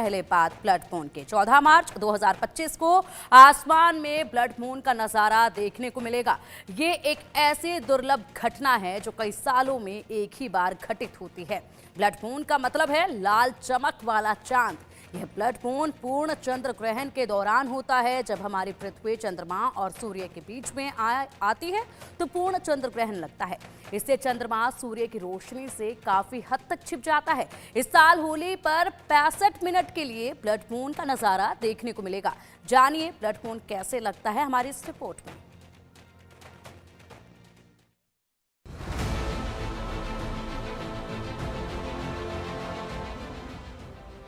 पहले बात blood moon के 14 मार्च 2025 को आसमान में ब्लड मून का नजारा देखने को मिलेगा। ये एक ऐसी दुर्लभ घटना है जो कई सालों में एक ही बार घटित होती है। ब्लड मून का मतलब है लाल चमक वाला चांद। यह ब्लड मून पूर्ण चंद्र ग्रहण के दौरान होता है। जब हमारी पृथ्वी चंद्रमा और सूर्य के बीच में आती है तो पूर्ण चंद्र ग्रहण लगता है। इससे चंद्रमा सूर्य की रोशनी से काफी हद तक छिप जाता है। इस साल होली पर 65 मिनट के लिए ब्लड मून का नजारा देखने को मिलेगा। जानिए ब्लड मून कैसे लगता है हमारी इस रिपोर्ट में।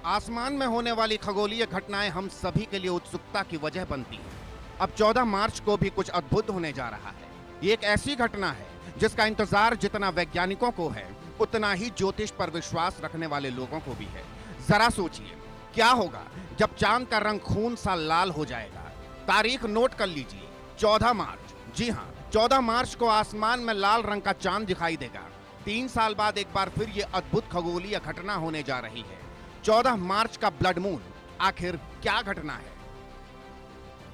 आसमान में होने वाली खगोलीय घटनाएं हम सभी के लिए उत्सुकता की वजह बनती हैं। अब 14 मार्च को भी कुछ अद्भुत होने जा रहा है। ये एक ऐसी घटना है जिसका इंतजार जितना वैज्ञानिकों को है उतना ही ज्योतिष पर विश्वास रखने वाले लोगों को भी है। जरा सोचिए क्या होगा जब चांद का रंग खून सा लाल हो जाएगा। तारीख नोट कर लीजिए, 14 मार्च। जी हाँ, 14 मार्च को आसमान में लाल रंग का चांद दिखाई देगा। 3 साल बाद एक बार फिर ये अद्भुत खगोलीय घटना होने जा रही है। 14 मार्च का ब्लड मून आखिर क्या घटना है?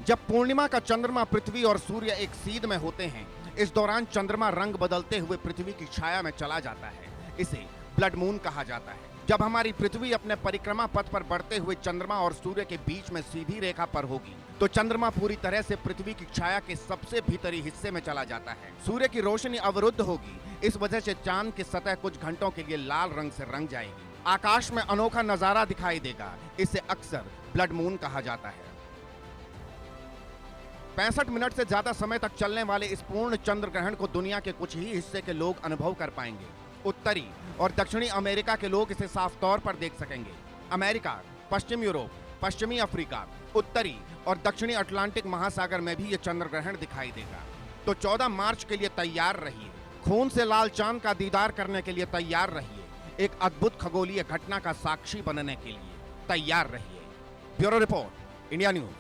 जब पूर्णिमा का चंद्रमा पृथ्वी और सूर्य एक सीध में होते हैं, इस दौरान चंद्रमा रंग बदलते हुए पृथ्वी की छाया में चला जाता है। इसे ब्लड मून कहा जाता है। जब हमारी पृथ्वी अपने परिक्रमा पथ पर बढ़ते हुए चंद्रमा और सूर्य के बीच में सीधी रेखा पर होगी तो चंद्रमा पूरी तरह से पृथ्वी की छाया के सबसे भीतरी हिस्से में चला जाता है। सूर्य की रोशनी अवरुद्ध होगी। इस वजह से चांद की सतह कुछ घंटों के लिए लाल रंग से रंग जाएगी। आकाश में अनोखा नजारा दिखाई देगा। इसे अक्सर ब्लड मून कहा जाता है। 65 मिनट से ज्यादा समय तक चलने वाले इस पूर्ण चंद्र ग्रहण को दुनिया के कुछ ही हिस्से के लोग अनुभव कर पाएंगे। उत्तरी और दक्षिणी अमेरिका के लोग इसे साफ तौर पर देख सकेंगे। अमेरिका, पश्चिम यूरोप, पश्चिमी अफ्रीका, उत्तरी और दक्षिणी अटलांटिक महासागर में भी यह चंद्र ग्रहण दिखाई देगा। तो 14 मार्च के लिए तैयार रहिए। खून से लाल चांद का दीदार करने के लिए तैयार रहिए। एक अद्भुत खगोलीय घटना का साक्षी बनने के लिए तैयार रहिए। Bureau report, India news.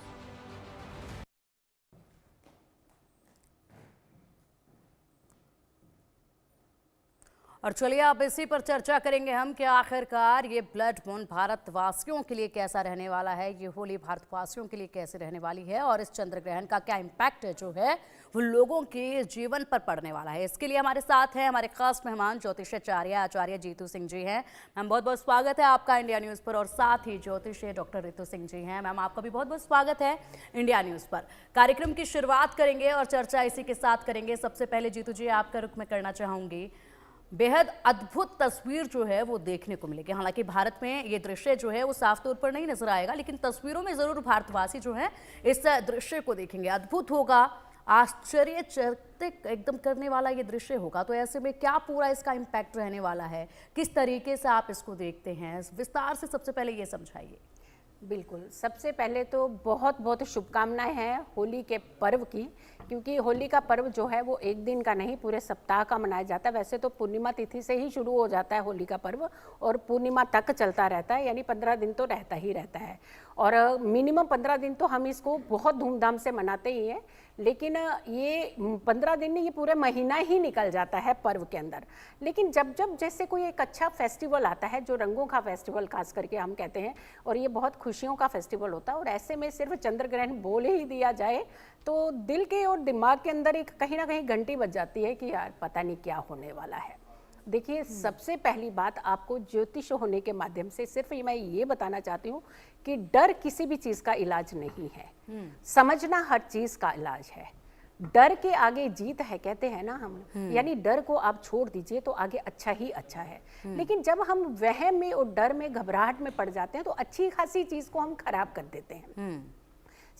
और चलिए अब इसी पर चर्चा करेंगे हम कि आखिरकार ये ब्लड मून भारतवासियों के लिए कैसा रहने वाला है। ये होली भारतवासियों के लिए कैसे रहने वाली है और इस चंद्र ग्रहण का क्या इम्पैक्ट जो है वो लोगों के जीवन पर पड़ने वाला है। इसके लिए हमारे साथ हैं हमारे खास मेहमान ज्योतिषाचार्य आचार्य जीतू सिंह जी हैं। मैम बहुत बहुत स्वागत है आपका इंडिया न्यूज़ पर। और साथ ही ज्योतिष डॉक्टर रितु सिंह जी हैं। मैम आपका भी बहुत बहुत स्वागत है इंडिया न्यूज़ पर। कार्यक्रम की शुरुआत करेंगे और चर्चा इसी के साथ करेंगे। सबसे पहले जीतू जी आपका रुख मैं करना चाहूंगी। बेहद अद्भुत तस्वीर जो है वो देखने को मिलेगी। हालांकि भारत में ये दृश्य जो है वो साफ तौर पर नहीं नजर आएगा, लेकिन तस्वीरों में जरूर भारतवासी जो है इस दृश्य को देखेंगे। अद्भुत होगा, आश्चर्यचकित एकदम करने वाला ये दृश्य होगा। तो ऐसे में क्या पूरा इसका इम्पैक्ट रहने वाला है, किस तरीके से आप इसको देखते हैं, विस्तार से सबसे पहले ये समझाइए। बिल्कुल, सबसे पहले तो बहुत बहुत शुभकामनाएं हैं होली के पर्व की, क्योंकि होली का पर्व जो है वो एक दिन का नहीं पूरे सप्ताह का मनाया जाता है। वैसे तो पूर्णिमा तिथि से ही शुरू हो जाता है होली का पर्व और पूर्णिमा तक चलता रहता है, यानी 15 दिन तो रहता ही रहता है। और मिनिमम 15 दिन तो हम इसको बहुत धूमधाम से मनाते ही हैं, लेकिन ये 15 दिन नहीं, ये पूरे महीना ही निकल जाता है पर्व के अंदर। लेकिन जब जब जैसे कोई एक अच्छा फेस्टिवल आता है, जो रंगों का फेस्टिवल खास करके हम कहते हैं, और ये बहुत खुशियों का फेस्टिवल होता है, और ऐसे में सिर्फ चंद्र ग्रहण बोल ही दिया जाए तो दिल के और दिमाग के अंदर एक कहीं ना कहीं घंटी बज जाती है कि यार पता नहीं क्या होने वाला है। देखिए, सबसे पहली बात आपको ज्योतिष होने के माध्यम से सिर्फ मैं ये बताना चाहती हूँ कि डर किसी भी चीज़ का इलाज नहीं है। समझना हर चीज़ का इलाज है। डर के आगे जीत है कहते हैं ना हम, यानी डर को आप छोड़ दीजिए तो आगे अच्छा ही अच्छा है। लेकिन जब हम वहम में और डर में घबराहट में पड़ जाते हैं तो अच्छी खासी चीज़ को हम खराब कर देते हैं।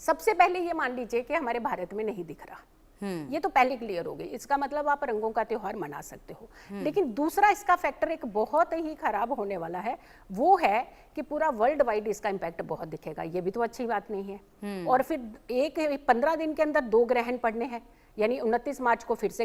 सबसे पहले ये मान लीजिए कि हमारे भारत में नहीं दिख रहा, ये तो पहले क्लियर हो गई। इसका मतलब आप रंगों का त्योहार मना सकते हो। लेकिन दूसरा इसका फैक्टर एक बहुत ही खराब होने वाला है, वो है कि पूरा वर्ल्ड वाइड इसका इम्पैक्ट बहुत दिखेगा। ये भी तो अच्छी बात नहीं है। और फिर 15 दिन के अंदर 2 ग्रहण पड़ने हैं, यानी 29 मार्च को फिर से